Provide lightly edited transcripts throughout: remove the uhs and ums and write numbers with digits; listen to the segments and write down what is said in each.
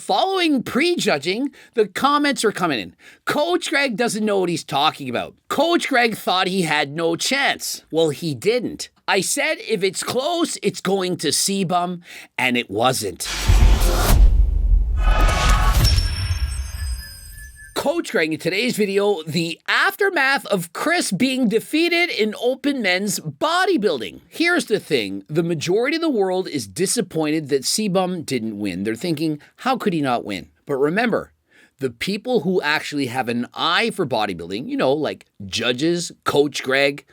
following prejudging, the comments are coming in. Coach Greg doesn't know what he's talking about. Coach Greg thought he had no chance. Well, he didn't. I said if it's close, it's going to Sebum, and it wasn't. Coach Greg, in today's video, the aftermath of Chris being defeated in open men's bodybuilding. Here's the thing. The majority of the world is disappointed that Sebum didn't win. They're thinking, how could he not win? But remember, the people who actually have an eye for bodybuilding, you know, like judges, Coach Greg,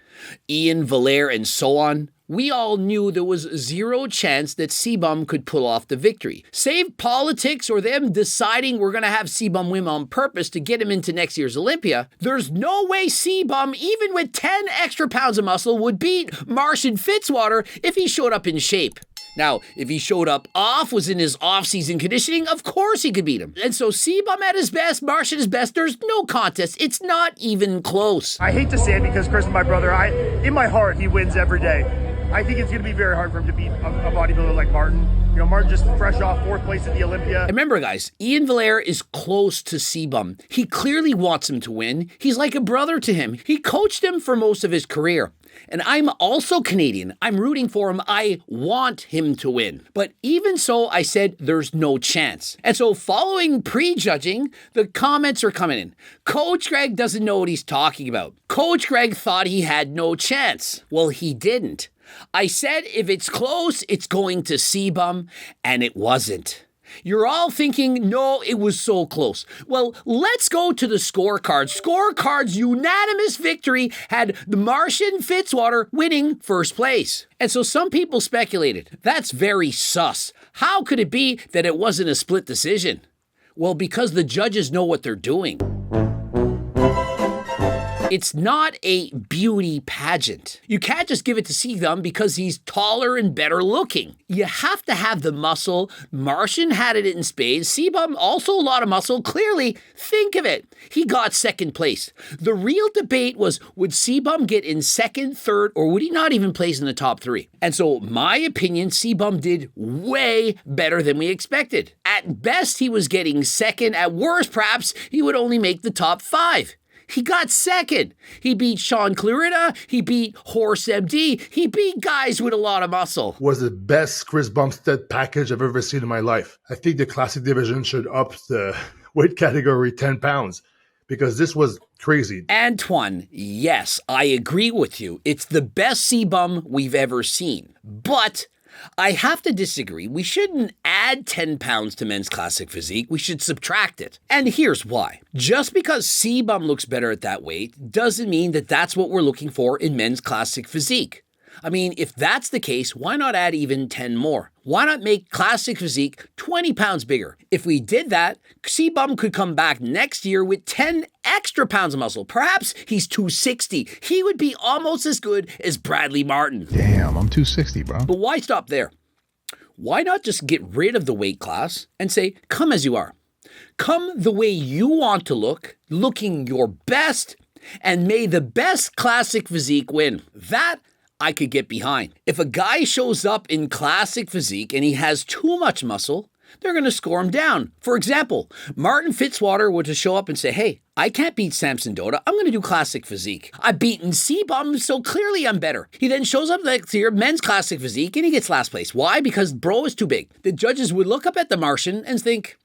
Ian Valere, and so on, we all knew there was zero chance that Sebum could pull off the victory. Save politics or them deciding we're going to have Sebum win on purpose to get him into next year's Olympia, there's no way Sebum, even with 10 extra pounds of muscle, would beat Martian Fitzwater if he showed up in shape. Now, if he showed up off, was in his off-season conditioning, of course he could beat him. And so Sebum at his best, Martian at his best, there's no contest. It's not even close. I hate to say it because Chris is my brother. In my heart, he wins every day. I think it's going to be very hard for him to beat a bodybuilder like Martin. You know, Martin just fresh off 4th place at the Olympia. Remember, guys, Ian Valere is close to Sebum. He clearly wants him to win. He's like a brother to him. He coached him for most of his career. And I'm also Canadian. I'm rooting for him. I want him to win. But even so, I said there's no chance. And so following prejudging, the comments are coming in. Coach Greg doesn't know what he's talking about. Coach Greg thought he had no chance. Well, he didn't. I said if it's close, it's going to Sebum, and it wasn't. You're all thinking, no, it was so close. Well, let's go to the scorecard. Scorecard's unanimous victory had the Martian Fitzwater winning 1st place. And so some people speculated, that's very sus. How could it be that it wasn't a split decision? Well, because the judges know what they're doing. It's not a beauty pageant. You can't just give it to Sebum because he's taller and better looking. You have to have the muscle. Martian had it in spades. Sebum also a lot of muscle. Clearly, think of it. He got 2nd place. The real debate was, would Sebum get in 2nd, 3rd, or would he not even place in the top 3? And so, my opinion, Sebum did way better than we expected. At best, he was getting 2nd. At worst, perhaps, he would only make the top 5. He got 2nd. He beat Sean Clarita. He beat Horse MD. He beat guys with a lot of muscle. Was the best Chris Bumstead package I've ever seen in my life. I think the classic division should up the weight category 10 pounds because this was crazy. Antoine, yes, I agree with you. It's the best Sebum we've ever seen. But I have to disagree. We shouldn't add 10 pounds to men's classic physique. We should subtract it. And here's why. Just because Sebum looks better at that weight doesn't mean that that's what we're looking for in men's classic physique. I mean, if that's the case, why not add even 10 more? Why not make classic physique 20 pounds bigger? If we did that, Sebum could come back next year with 10 extra pounds of muscle. Perhaps he's 260. He would be almost as good as Bradley Martin. Damn, I'm 260, bro. But why stop there? Why not just get rid of the weight class and say, come as you are. Come the way you want to look, looking your best, and may the best classic physique win. That I could get behind. If a guy shows up in classic physique and he has too much muscle, they're going to score him down. For example, Martin Fitzwater were to show up and say, hey, I can't beat Samson Dota. I'm going to do classic physique. I've beaten Sebum, so clearly I'm better. He then shows up next year, men's classic physique, and he gets last place. Why? Because bro is too big. The judges would look up at the Martian and think,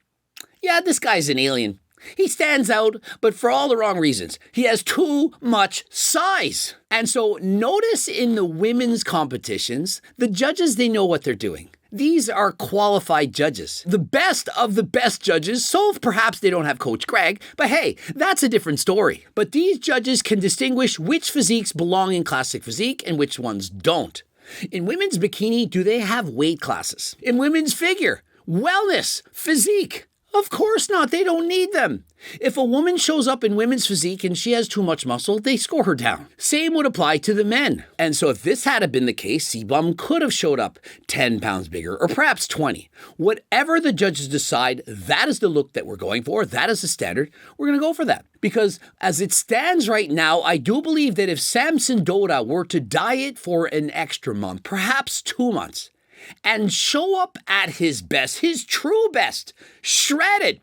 yeah, this guy's an alien. He stands out, but for all the wrong reasons. He has too much size. And so notice in the women's competitions, the judges, they know what they're doing. These are qualified judges. The best of the best judges, so perhaps they don't have Coach Greg, but hey, that's a different story. But these judges can distinguish which physiques belong in classic physique and which ones don't. In women's bikini, do they have weight classes? In women's figure, wellness, physique, of course not. They don't need them. If a woman shows up in women's physique and she has too much muscle, they score her down. Same would apply to the men. And so if this had been the case, Sebum could have showed up 10 pounds bigger or perhaps 20. Whatever the judges decide, that is the look that we're going for. That is the standard. We're going to go for that. Because as it stands right now, I do believe that if Samson Dota were to diet for an extra month, perhaps 2 months, and show up at his best, his true best, shredded,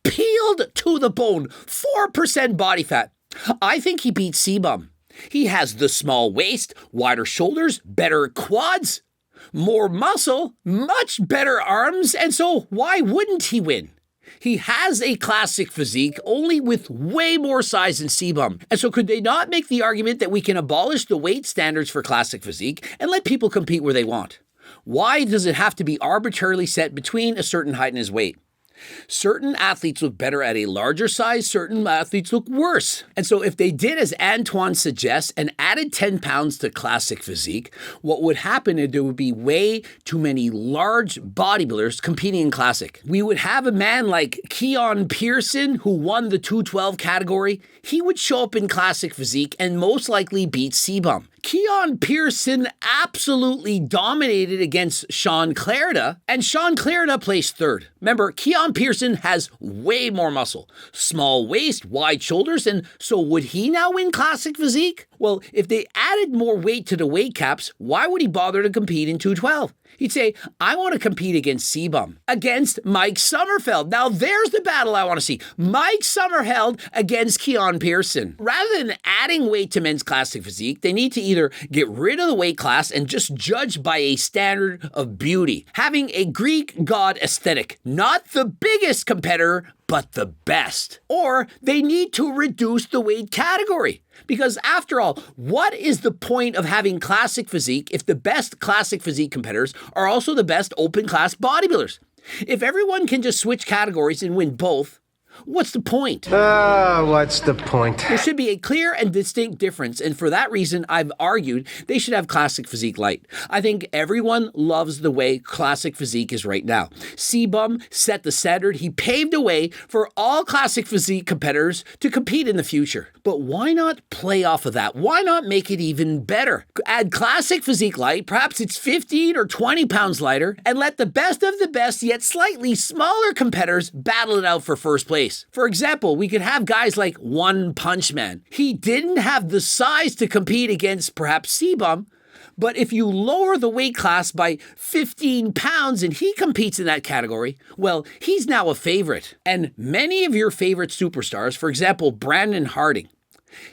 peeled to the bone, 4% body fat, I think he beats C-Bum. He has the small waist, wider shoulders, better quads, more muscle, much better arms, and so why wouldn't he win? He has a classic physique, only with way more size than C-Bum. And so could they not make the argument that we can abolish the weight standards for classic physique and let people compete where they want? Why does it have to be arbitrarily set between a certain height and his weight? Certain athletes look better at a larger size, certain athletes look worse. And so if they did as Antoine suggests and added 10 pounds to classic physique, what would happen is there would be way too many large bodybuilders competing in classic. We would have a man like Keon Pearson, who won the 212 category. He would show up in classic physique and most likely beat C-Bum. Keon Pearson absolutely dominated against Sean Clarida, and Sean Clarida placed third. Remember, Keon Pearson has way more muscle, small waist, wide shoulders, and so would he now win classic physique? Well, if they added more weight to the weight caps, why would he bother to compete in 212? He'd say, I want to compete against C-Bum, against Mike Sommerfeld. Now there's the battle I want to see. Mike Sommerfeld against Keon Pearson. Rather than adding weight to men's classic physique, they need to either get rid of the weight class and just judge by a standard of beauty. Having a Greek god aesthetic, not the biggest competitor, but the best. Or they need to reduce the weight category. Because after all, what is the point of having classic physique if the best classic physique competitors are also the best open class bodybuilders? If everyone can just switch categories and win both, what's the point? What's the point? There should be a clear and distinct difference, and for that reason, I've argued they should have classic physique light. I think everyone loves the way classic physique is right now. C-Bum set the standard. He paved the way for all classic physique competitors to compete in the future. But why not play off of that? Why not make it even better? Add classic physique light, perhaps it's 15 or 20 pounds lighter, and let the best of the best yet slightly smaller competitors battle it out for first place. For example, we could have guys like One Punch Man. He didn't have the size to compete against perhaps C-Bum, but if you lower the weight class by 15 pounds and he competes in that category, well, he's now a favorite. And many of your favorite superstars, for example, Brandon Harding,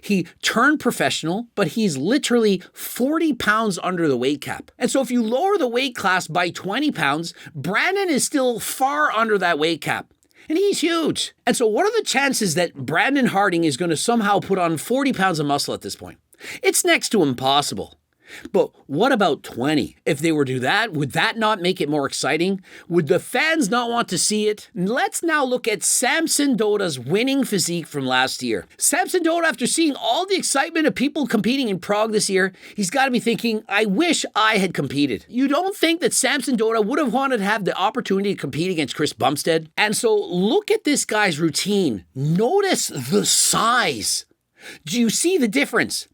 he turned professional, but he's literally 40 pounds under the weight cap. And so if you lower the weight class by 20 pounds, Brandon is still far under that weight cap. And he's huge. And so what are the chances that Brandon Harding is going to somehow put on 40 pounds of muscle at this point? It's next to impossible. But what about 20? If they were to do that, would that not make it more exciting? Would the fans not want to see it? Let's now look at Samson Doda's winning physique from last year. Samson Doda, after seeing all the excitement of people competing in Prague this year, he's got to be thinking, I wish I had competed. You don't think that Samson Doda would have wanted to have the opportunity to compete against Chris Bumstead? And so look at this guy's routine. Notice the size. Do you see the difference?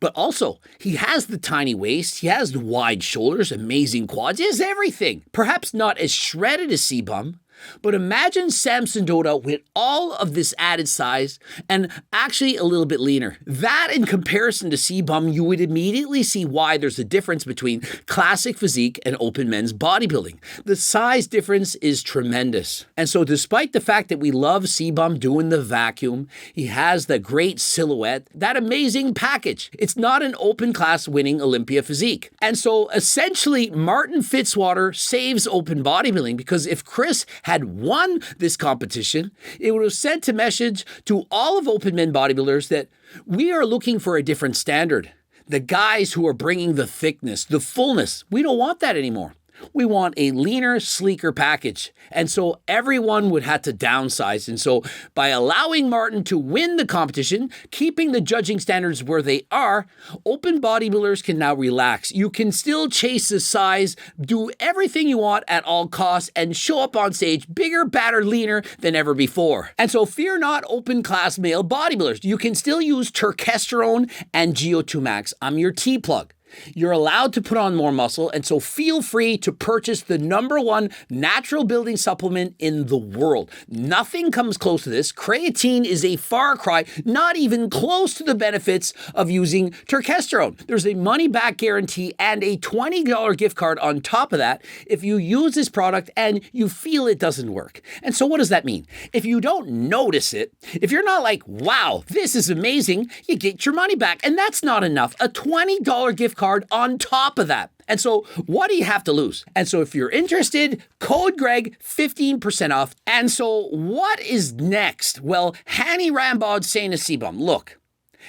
But also, he has the tiny waist, he has the wide shoulders, amazing quads, he has everything. Perhaps not as shredded as C-Bum, but imagine Samson Doda with all of this added size and actually a little bit leaner. That in comparison to C-Bum, you would immediately see why there's a difference between classic physique and open men's bodybuilding. The size difference is tremendous. And so despite the fact that we love C-Bum doing the vacuum, he has the great silhouette, that amazing package. It's not an open class winning Olympia physique. And so essentially Martin Fitzwater saves open bodybuilding because if Chris had won this competition, it would have sent a message to all of open men bodybuilders that we are looking for a different standard. The guys who are bringing the thickness, the fullness, we don't want that anymore. We want a leaner, sleeker package. And so everyone would have to downsize. And so by allowing Martin to win the competition, keeping the judging standards where they are, open bodybuilders can now relax. You can still chase the size, do everything you want at all costs, and show up on stage bigger, badder, leaner than ever before. And so fear not, open class male bodybuilders. You can still use Turkesterone and Geo2 Max. I'm your T-plug. You're allowed to put on more muscle, and so feel free to purchase the #1 natural building supplement in the world. Nothing comes close to this. Creatine is a far cry, not even close to the benefits of using testosterone. There's a money-back guarantee and a $20 gift card on top of that if you use this product and you feel it doesn't work. And so what does that mean? If you don't notice it, if you're not like, wow, this is amazing, you get your money back. And that's not enough. A $20 gift card on top of that. And so what do you have to lose? And so if you're interested, code Greg, 15% off. And so what is next? Well, Hanny Rambod's saying to CBum, look,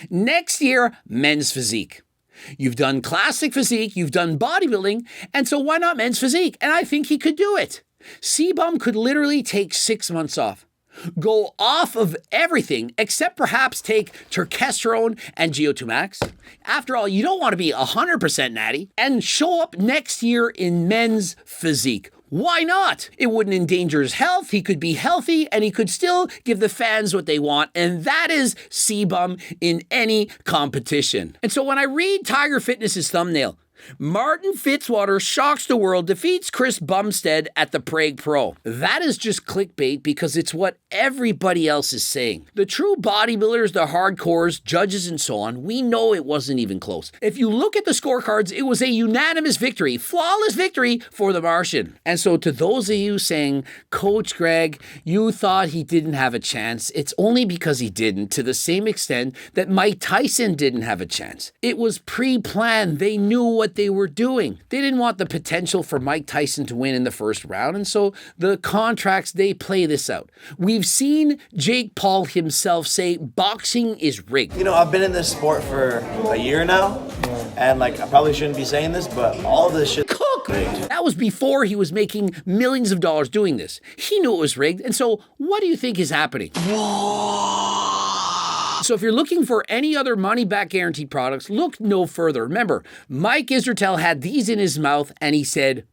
next year, men's physique. You've done classic physique, you've done bodybuilding, and so why not men's physique? And I think he could do it. CBum could literally take 6 months off. Go off of everything except perhaps take testosterone and GO2 max. After all, you don't want to be 100% natty, and show up next year in men's physique. Why not? It wouldn't endanger his health. He could be healthy and he could still give the fans what they want. And that is CBum in any competition. And so when I read Tiger Fitness's thumbnail, Martin Fitzwater shocks the world, defeats Chris Bumstead at the Prague Pro. That is just clickbait because it's what everybody else is saying. The true bodybuilders, the hardcores, judges, and so on, we know it wasn't even close. If you look at the scorecards, it was a unanimous victory, flawless victory for the Martian. And so to those of you saying, Coach Greg, you thought he didn't have a chance, it's only because he didn't, to the same extent that Mike Tyson didn't have a chance. It was pre-planned. They knew what they were doing. They didn't want the potential for Mike Tyson to win in the first round, and so the contracts, they play this out. We've seen Jake Paul himself say boxing is rigged. You know, I've been in this sport for a year now, and like, I probably shouldn't be saying this, but all this shit rigged. That was before he was making millions of dollars doing this. He knew it was rigged, and so what do you think is happening? So if you're looking for any other money-back guaranteed products, look no further. Remember, Mike Israetel had these in his mouth and he said,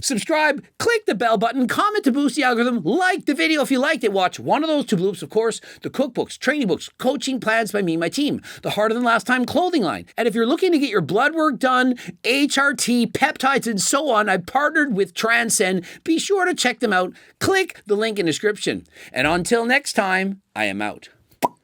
Subscribe, click the bell button, comment to boost the algorithm, like the video if you liked it, watch one of those 2 bloops, of course, the cookbooks, training books, coaching plans by me and my team, the Harder Than Last Time clothing line. And if you're looking to get your blood work done, HRT, peptides, and so on, I've partnered with Transcend. Be sure to check them out. Click the link in the description. And until next time, I am out.